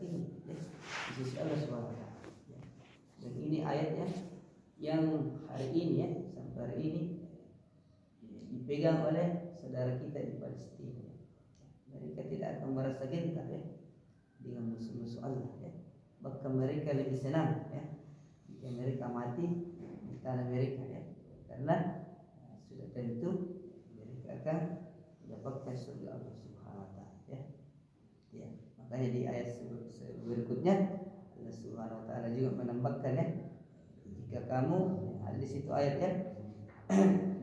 tinggi ya, di sisi Allah Subhanahu wa taala. Ya. Dan ini ayatnya yang hari ini ya, sampai hari ini dipegang oleh saudara kita di Palestina. Mereka tidak akan merasa gentar ya dengan musuh-musuh Allah ya. Bahkan mereka lebih senang ya jika mereka mati di tanah mereka ya. Karena sudah tentu mereka akan mendapatkan surga Allah Subhanahu wa taala ya. Ya, makanya di ayat berikutnya Allah Subhanahu wa taala juga menambahkan ya, jika kamu ada di situ ayatnya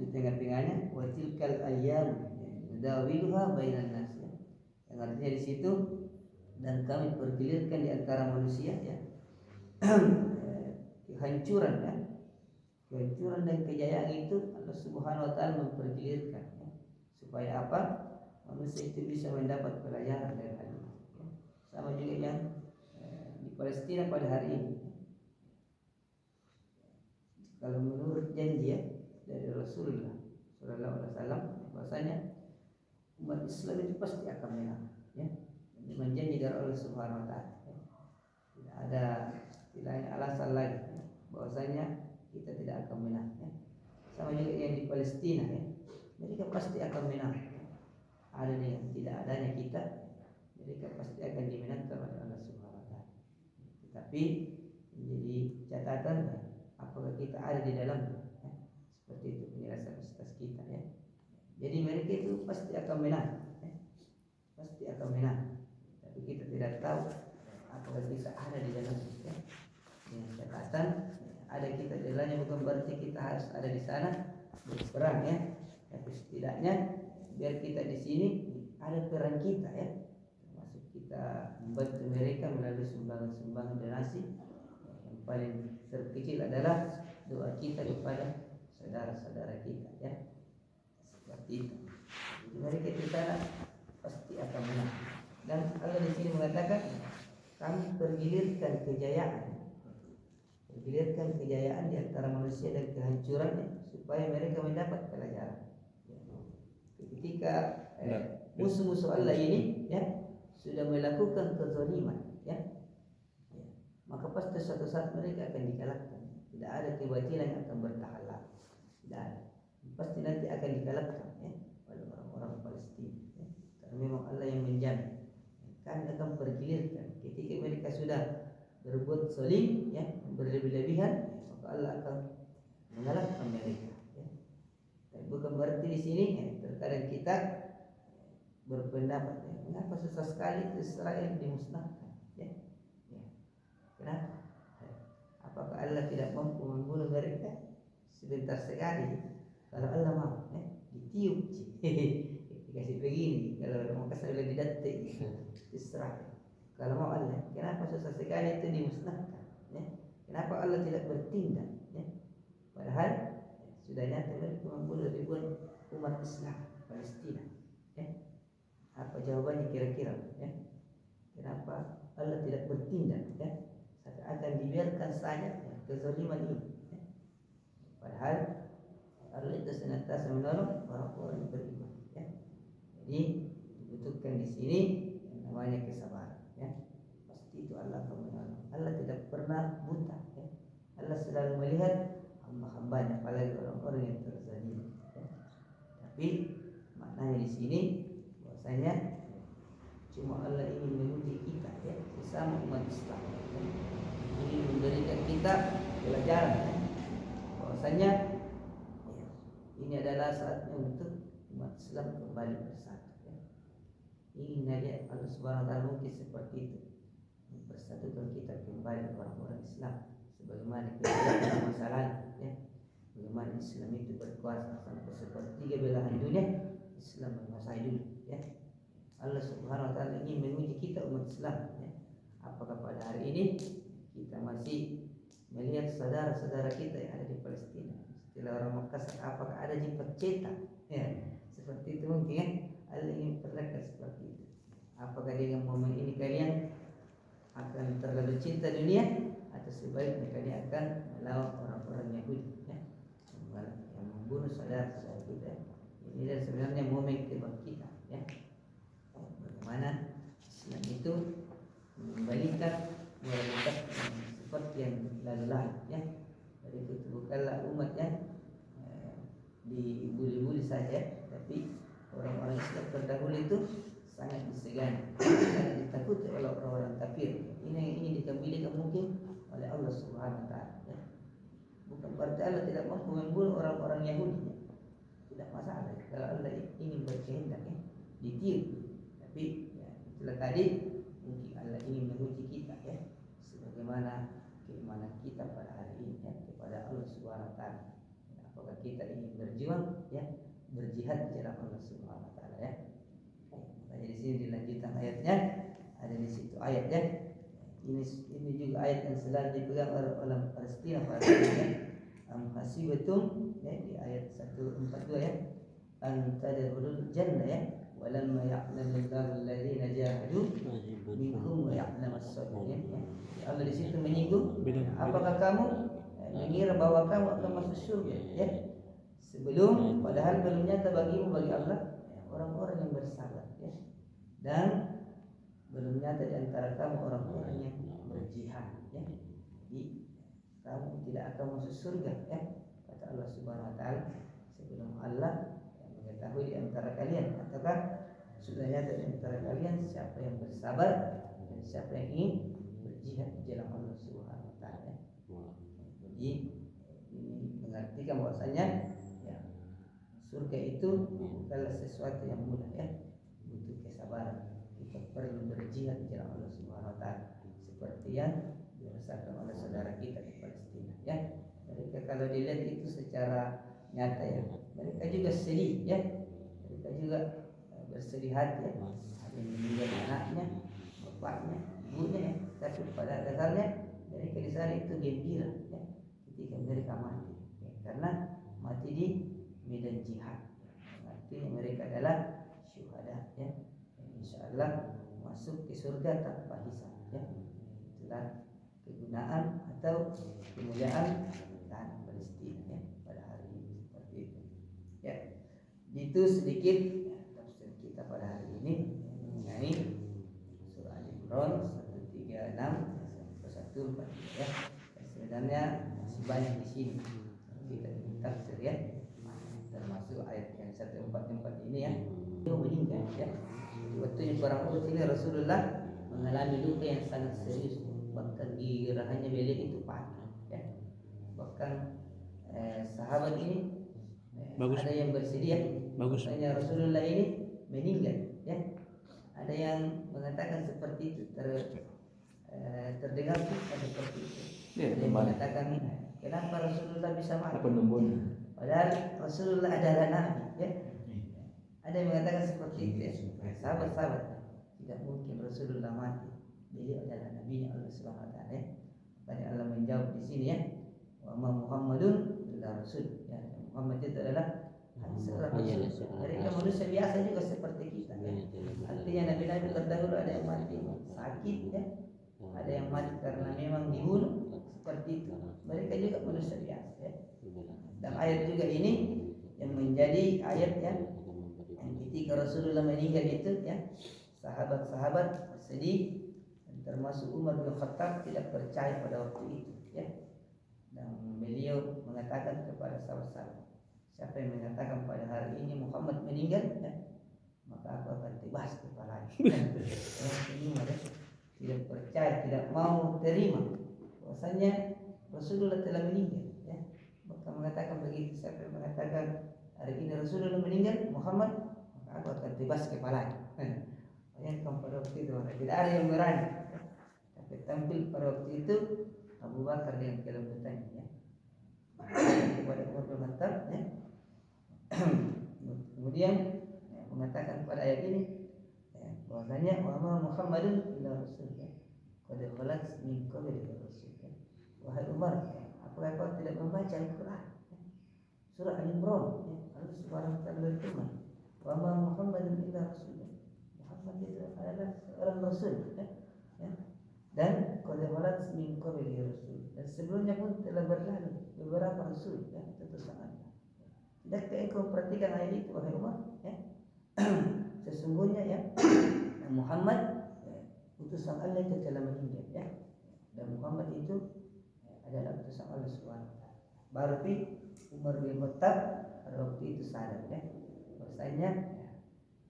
di tengah-tengahnya wa tilkal ayyam nudawiluha bainan nas ya. Yang artinya di situ dan kami pergilirkan di antara manusia ya. Kehancuran ya. Kehancuran dan kejayaan itu Allah Subhanahu wa taala mempergilirkan ya. Supaya apa? Manusia itu bisa mendapat pelajaran dari hal itu ya. Sama juga yang di Palestina pada hari ini. Kalau menurut janji ya dari Rasulullah sallallahu alaihi wasallam bahwasanya umat Islam itu pasti akan menang ya. Dengan janji dari Allah Subhanahu wa taala ya. Tidak ada alasan lagi ya, bahwasanya kita tidak akan menang ya. Sama juga yang di Palestina ya. Mereka pasti akan menang ya. Ada yang tidak adanya kita, mereka pasti akan dimenangkan oleh Allah Subhanahu wa taala. Tetapi menjadi catatan ya, apakah kita ada di dalamnya ya. Seperti itu penjelasan ustaz kita ya. Jadi mereka itu pasti akan menang ya. Pasti akan menang. Tapi kita tidak tahu apakah kita ada di dalamnya ya. Dengan catatan ada kita di dalamnya bukan berarti kita harus ada di sana berperang ya. Tapi setidaknya biar kita di sini ada peran kita ya. Termasuk kita membantu mereka melalui sumbangan-sumbangan donasi. Yang paling terkecil adalah doa kita kepada saudara-saudara kita ya. Seperti itu. Jadi mereka di sana pasti akan menang. Dan Allah di sini mengatakan kami pergilirkan kejayaan. Pergilirkan kejayaan di antara manusia dan kehancurannya supaya mereka mendapat pelajaran. Ketika musuh-musuh Allah ini ya sudah melakukan kezaliman ya, maka pasti suatu saat mereka akan dikalahkan. Tidak ada kebatilan yang akan bertahan lama. Tidak ada. Pasti nanti akan dikalahkan ya oleh orang-orang Palestina ya. Karena memang Allah yang menjamin. Kami akan pergilirkan ketika mereka sudah berbuat zalim ya, berlebih-lebihan, maka Allah akan mengalahkan mereka ya. Dan bukan berarti di sini ya, terkadang kita berpendapat ya, mengapa susah sekali Israel dimusnahkan ya. Ya. Kenapa? Apakah Allah tidak mampu membunuh mereka sebentar sekali? Kalau Allah mau ya, ditiup dikasih begini, kalau mau kasih lebih detik Israel. Kalau mau Allah, kenapa susah sekali itu dimusnahkan ya? Kenapa Allah tidak bertindak ya? Padahal sudah nyata mereka membunuh ribuan umat Islam Palestina ya. Apa jawabannya kira-kira ya? Kenapa Allah tidak bertindak ya? Akan dibiarkan saja ya, kezaliman ini ya? Padahal Allah itu senantiasa menolong orang-orang yang beriman ya. Jadi dibutuhkan di sini yang namanya kesabaran ya. Pasti itu Allah akan menolong. Allah tidak pernah buta ya. Allah selalu melihat hamba-hambanya, apalagi orang-orang yang terzalimi ya. Tapi maknanya di sini bahwasanya cuma Allah ingin menguji kita ya, sesama umat Islam ya. Ingin memberikan kita pelajaran ya, bahwasanya ya, ini adalah saatnya untuk umat Islam kembali bersatu ya. Ingin aja Allah Subhanahu wa taala mungkin seperti itu, mempersatukan kita kembali orang-orang Islam sebagaimana kejadian masa lalu ya. Bagaimana Islam itu berkuasa sampai sepertiga belahan dunia Islam menguasai dulu ya. Allah Subhanahu wa taala ingin menguji kita umat Islam ya. Apakah pada hari ini kita masih melihat saudara-saudara kita yang ada di Palestina setelah orang Makassar, apakah ada jimat cetak ya, seperti itu mungkin ya. Allah ingin perlihatkan seperti itu. Apakah dengan momen ini kalian akan terlalu cinta dunia atau sebaliknya kalian akan melawan orang-orang Yahudi ya, yang membunuh saudara-saudara kita. Ini adalah sebenarnya momen kebangkitan ya. Bagaimana Islam itu mengembalikan lalu ya. Jadi itu bukanlah umat yang dibuli-buli saja, tapi orang-orang Islam terdahulu itu sangat disegani, sangat ditakuti oleh orang-orang kafir. Ini yang ingin dikembalikan mungkin oleh Allah Subhanahu wa taala ya. Bukan berarti Allah tidak mampu membunuh orang-orang Yahudi ya. Tidak masalah kalau Allah ingin berkehendak ya, ditiru. Tapi ya, itulah tadi mungkin Allah ingin menguji kita ya, sebagaimana keimanan kita pada hari ini ya, kepada Allah Subhanahu wa taala. Apakah kita ingin berjuang ya, berjihad di jalan Allah Subhanahu wa taala ya. Makanya di sini dilanjutkan ayatnya, ada di situ ayat ya. Ini juga ayat yang selalu dipegang oleh orang Palestina pada ya. Hasibatum ya, di ayat 142 ya. An tadkhulul jannah ya, walamma ya'lamullahu alladziina jahadu minkum wa ya'lamus sabirin ya. Allah di situ menyinggung, apakah kamu mengira bahwa kamu akan masuk surga ya, sebelum padahal belum nyata bagimu bagi Allah ya, orang-orang yang bersabar ya, dan belum nyata di antara kamu orang-orang yang berjihad ya. Jadi kamu tidak akan masuk surga ya, kata Allah Subhanahu wa taala, sebelum Allah yang mengetahui di antara kalian, ataukah sudah nyata di antara kalian siapa yang bersabar dan siapa yang ingin berjihad di jalan Allah Subhanahu wa taala. Jadi ini mengartikan bahwasanya ya, surga itu bukanlah sesuatu yang mudah ya, butuh kesabaran. Kita perlu berjihad di jalan Allah Subhanahu wa taala seperti yang dirasakan oleh saudara kita di Palestina ya. Mereka kalau dilihat itu secara nyata ya, mereka juga sedih ya, mereka juga bersedih hati ya, ada yang meninggal anaknya, bapaknya, ibunya ya. Tapi pada dasarnya mereka di sana itu gembira ya, ketika mereka mati ya, karena mati di medan jihad. Artinya mereka adalah syuhada ya, insyaallah masuk ke surga tanpa hisab ya. Itulah kegunaan atau kemuliaan tanah Palestina ya pada hari ini, seperti itu ya. Itu sedikit tafsir kita pada hari ini mengenai surah Al-Imran 136 sampai 143 ya. Sebenarnya masih banyak di sini kita tafsir ya, termasuk ayat yang 144 ini ya. Dia meninggal ya. Waktu yang perang Uhud ini Rasulullah mengalami luka yang sangat serius, bahkan di rahangnya beliau itu patah ya. Bahkan sahabat ini ada yang bersedia bahwasanya Rasulullah ini meninggal ya. Ada yang mengatakan seperti itu, terdengar kita seperti itu. Ada yang mengatakan kenapa Rasulullah bisa mati? Padahal Rasulullah adalah Nabi ya. Ada yang mengatakan seperti itu ya. Sahabat-sahabat, tidak mungkin Rasulullah mati, beliau adalah Nabi Allah Subhanahu wa taala ya. Makanya Allah menjawab di sini ya, wa ma Muhammadun illa rasul ya. Muhammad itu adalah seorang rasul. Mereka manusia biasa juga seperti kita ya. Artinya nabi-nabi terdahulu ada yang mati sakit ya, ada yang mati karena memang dibunuh seperti itu. Mereka juga manusia biasa ya. Dan ayat juga ini yang menjadi ayat yang ketika Rasulullah meninggal itu ya, sahabat-sahabat sedih, termasuk Umar bin Khattab tidak percaya pada waktu itu ya. Dan beliau mengatakan kepada sahabat-sahabat, siapa yang mengatakan pada hari ini Muhammad meninggal ya, maka aku akan tebas kepalanya. Umar ya, tidak percaya, tidak mau terima bahwasanya Rasulullah telah meninggal ya. Maka mengatakan begitu, siapa yang mengatakan hari ini Rasulullah meninggal Muhammad, aku akan tebas kepalanya. Bayangkan pada waktu itu tidak ada yang berani. Tapi tampil pada waktu itu Abu Bakar dengan kelembutannya ya. Kepada Umar bin Khattab ya. Kemudian ya, mengatakan pada ayat ini ya, bahwasanya wa Muhammadun illa rasul ya. Qad khalat min qablihi rasul ya. Wahai Umar, apakah kau tidak membaca Al-Qur'an? Ya. Surah Al-Imran ya. Allah Subhanahu wa taala berfirman, wa ma Muhammadun illa rasul. Muhammad itu adalah seorang rasul ya. Ya. Dan qad khalat min qablihi rasul. Dan sebelumnya pun telah berlalu beberapa rasul ya, tentu sangat. Tidakkah engkau perhatikan ayat itu wahai Umar ya? Sesungguhnya ya Muhammad ya, utusan Allah itu telah meninggal ya. Dan Muhammad itu adalah Berarti Umar bin Khattab pada waktu itu sadar ya, bahwasanya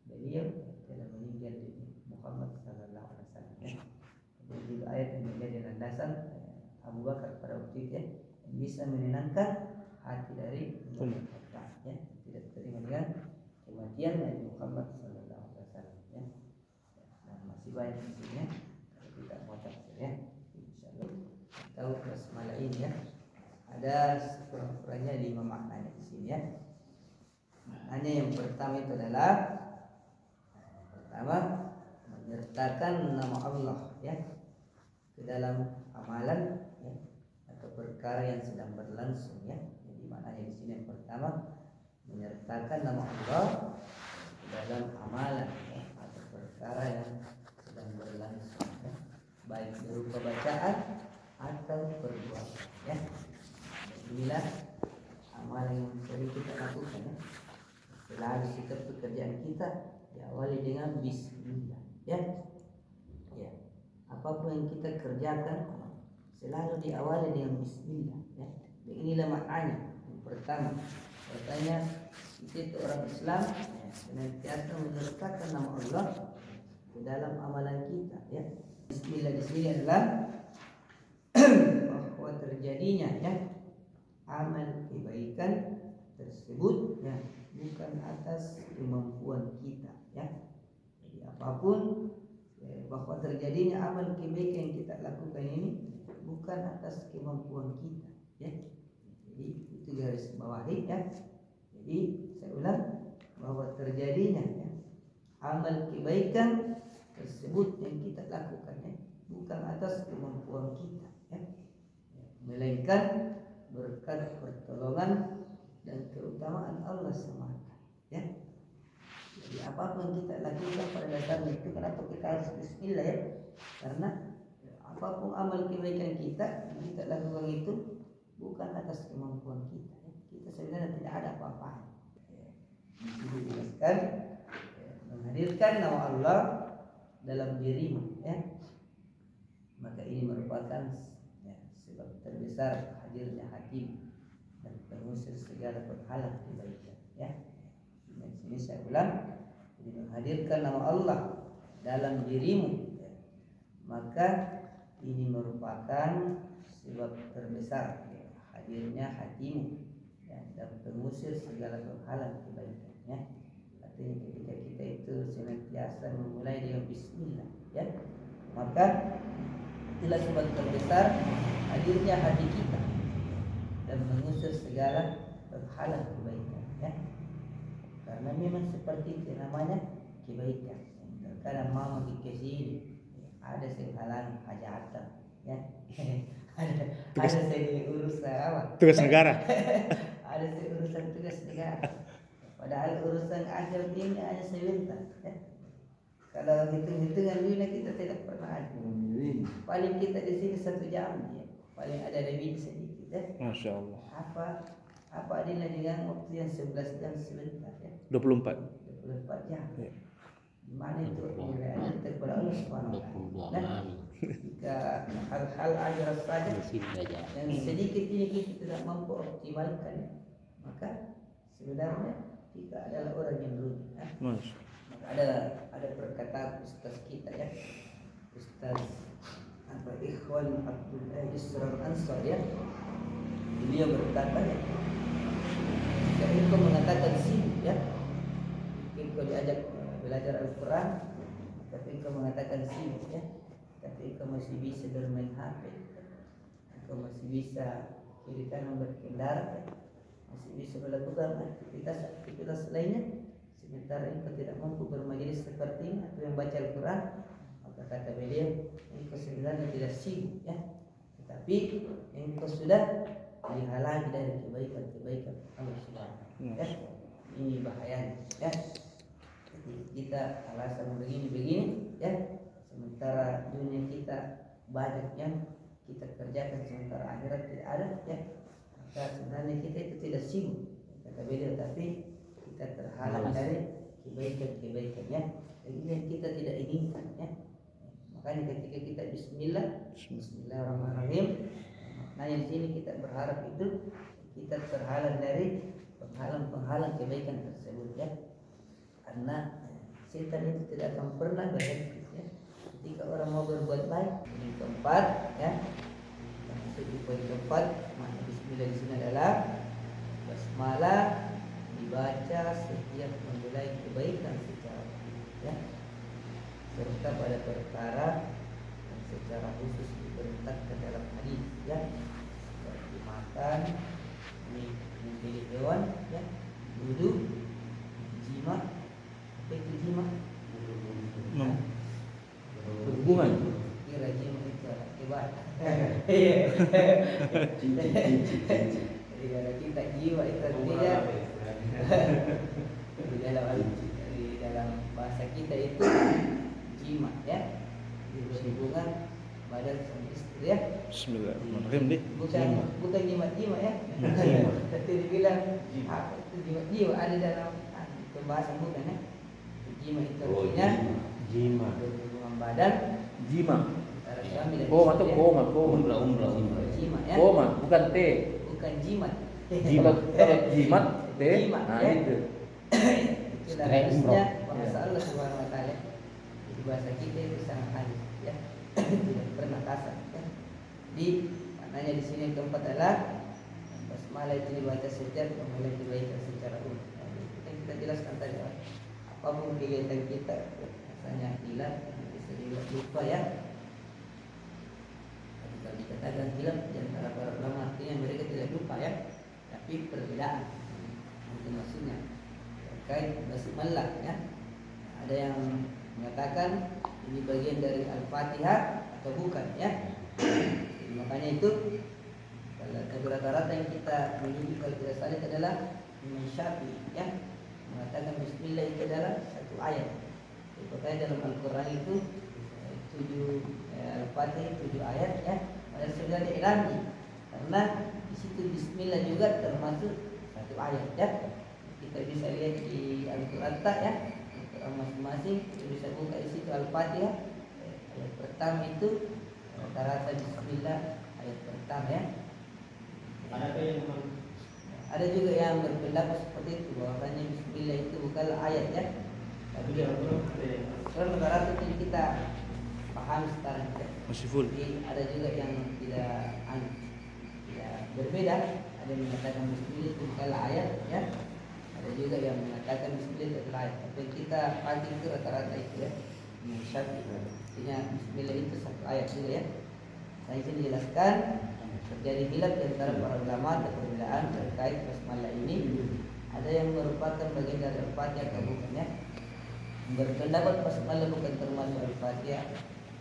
beliau telah meninggal di Muhammad sallallahu alaihi wasallam ya. Jadi itu ayat yang menjadi landasan Abu Bakar pada waktu itu ya, yang bisa menenangkan hati dari Umar bin Khattab ya, tidak terima dengan kematian Nabi Muhammad sallallahu alaihi wasallam ya. Dan masih banyak di sini ya, kalau kita mau tafsir ya, insyaallah tahu basmalah ini ya. Ada sekurang-kurangnya 5 maknanya di sini ya. Maknanya yang pertama itu adalah menyertakan nama Allah ya ke dalam amalan ya, atau perkara yang sedang berlangsung ya. Jadi maknanya di sini yang pertama menyertakan nama Allah ke dalam amalan ya, atau perkara yang sedang berlangsung ya, baik berupa bacaan atau perbuatan ya. Inilah amalan yang sering kita lakukan ya. Selalu setiap pekerjaan kita diawali dengan bismillah ya. Ya. Apapun yang kita kerjakan selalu diawali dengan bismillah ya. Dan inilah maknanya. Yang pertama, katanya kita itu orang Islam ya, senantiasa menyertakan nama Allah ke dalam amalan kita ya. Bismillah di sini adalah bahwa terjadinya ya amal kebaikan tersebut ya bukan atas kemampuan kita ya. Jadi apapun bahwa terjadinya amal kebaikan yang kita lakukan ini bukan atas kemampuan kita ya. Jadi itu garis bawahi ya. Jadi saya ulang, bahwa terjadinya ya amal kebaikan tersebut yang kita lakukan ya bukan atas kemampuan kita ya, melainkan berkat pertolongan dan keutamaan Allah semata ya. Jadi apapun kita lakukan pada dasarnya itu, kenapa kita harus bismillah ya, karena apapun amal kebaikan kita yang kita lakukan itu bukan atas kemampuan kita ya. Kita sebenarnya tidak ada apa-apa ya. Dijelaskan menghadirkan nama Allah dalam dirimu ya, maka ini merupakan ya, sebab terbesar hadirnya hakim dan pengusir segala penghalang kebaikan ya. Di sini saya ulang, jadi menghadirkan nama Allah dalam dirimu ya, maka ini merupakan sebab terbesar ya, hadirnya hatimu ya, dan pengusir segala penghalang kebaikan ya. Artinya ketika kita itu senantiasa memulai dengan bismillah ya, maka itulah sebab terbesar hadirnya hati kita dan mengusir segala penghalang kebaikan ya. Karena memang seperti itu namanya kebaikan. Terkadang mau dikasih ada yang halang hajatan ya. ada yang urusan apa? Tugas negara. Ada yang urusan tugas negara. Padahal urusan ajal ini hanya sebentar ya. Kalau hitung-hitungan dunia kita tidak pernah ada. Paling kita di sini 1 jam ya. Paling ada lebih sedikit ya. Masya Allah. Apa adilnya dengan waktu yang 11 jam sebentar ya. 24 jam ya. Di mana itu nilai ajal kepada Allah Subhanahu wa taala. Nah, jika hal-hal ajar saja yang sedikit ini kita tidak mampu optimalkan, maka sebenarnya kita adalah orang yang rugi ya. Maka ada perkataan ustaz kita ya, Ustaz Ikhwan Abdul Israr Ansar ya. Beliau berkata ya, jika engkau mengatakan sibuk ya, engkau diajak belajar Al-Quran, tapi engkau mengatakan sibuk ya, tapi engkau masih bisa bermain HP, engkau masih bisa kiri kanan berkendara, masih bisa melakukan aktivitas lainnya, sementara engkau tidak mampu bermajelis seperti ini atau yang baca Al-Quran, maka kata beliau engkau sebenarnya tidak sibuk ya, tetapi engkau sudah dihalangi dari kebaikan Allah Subhanahu ya. Ini bahayanya ya. Jadi kita alasan begini ya, sementara dunia kita banyak yang kita kerjakan, sementara akhirat tidak ada ya, maka sebenarnya kita itu tidak sibuk kata beliau, tapi kita terhalang dari kebaikan ya. Ini yang kita tidak inginkan ya. Makanya ketika kita Bismillahirrahmanirrahim, nah di sini kita berharap itu kita terhalang dari penghalang-penghalang kebaikan tersebut ya. Karena setan itu tidak akan pernah berhenti ya. Ketika orang mau berbuat baik, yang keempat ya, masuk di poin keempat, makna bismillah di sini adalah basmalah dibaca setiap memulai kebaikan secara ya, serta pada perkara yang secara khusus diperintahkan dalam hadis ya, seperti makan, memilih hewan ya, duduk, jima, apa itu jima? Hubungan. Kira jima itu anak kibar. Jadi kalau kita jiwa itu artinya di dalam bahasa kita itu jima ya, hubungan badan sama istri ya. Bismillahirrahmanirrahim deh. Bukan jima ya. Tapi dibilang apa itu jima ada dalam pembahasan bukan ya. Jima itu artinya Jima. hubungan badan Jima. antara suami dan Koma istri tuh ya. umrah. Jima ya. Koma bukan T. Bukan jimat. Kalau jimat T. Jimat, Nah ya. itu. Itulah harusnya bahasa Allah Subhanahu wa taala. Jadi bahasa kita itu sangat halus ya. Tidak pernah kasar ya. Jadi maknanya di sini yang keempat adalah basmalah itu dibaca setiap memulai kebaikan secara umum. Yang kita jelaskan tadi apapun kegiatan kita rasanya hilang bisa dibuat lupa ya. Jadi kalau dikatakan hilang di antara para ulama artinya mereka tidak lupa ya, tapi perbedaan. Itu maksudnya terkait basmalah ya. Ada yang mengatakan ini bagian dari Al-Fatihah atau bukan ya. Jadi, makanya itu kalau rata-rata yang kita menyebut kalau tidak salah itu adalah Imam Syafi'i ya, mengatakan bismillah itu adalah satu ayat. Makanya dalam Al-Quran itu 7 Al-Fatihah 7 ayat ya. Padahal sudah diilangi karena di situ bismillah juga termasuk satu ayat ya. Kita bisa lihat di Al-Quran ya, Al-Quran masing-masing kita bisa buka di situ Al-Fatihah ayat pertama itu rata-rata bismillah ayat pertama ya. Ada juga yang berpendapat seperti itu bahwasanya bismillah itu bukanlah ayat ya. Tapi kalau rata-rata itu kita paham sekarang ya. Masih full. Jadi ada juga yang tidak berbeda. Ada yang mengatakan bismillah itu bukanlah ayat ya. Ada juga yang mengatakan bismillah itu adalah ayat. Tapi kita pakai itu rata-rata itu ya. Artinya bismillah itu satu ayat juga ya. Saya ingin dijelaskan terjadi khilaf di antara para ulama atau perbedaan terkait basmalah ini. Ada yang merupakan bagian dari Al-Fatihah atau bukan ya. Berpendapat basmalah bukan termasuk Al-Fatihah.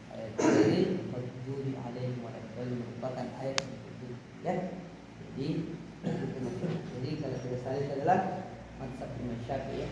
Ayat dalil maghdubi alaihim waladdallin merupakan ayat itu ya. Jadi kalau tidak salah itu adalah mazhab Imam Syafi'i ya.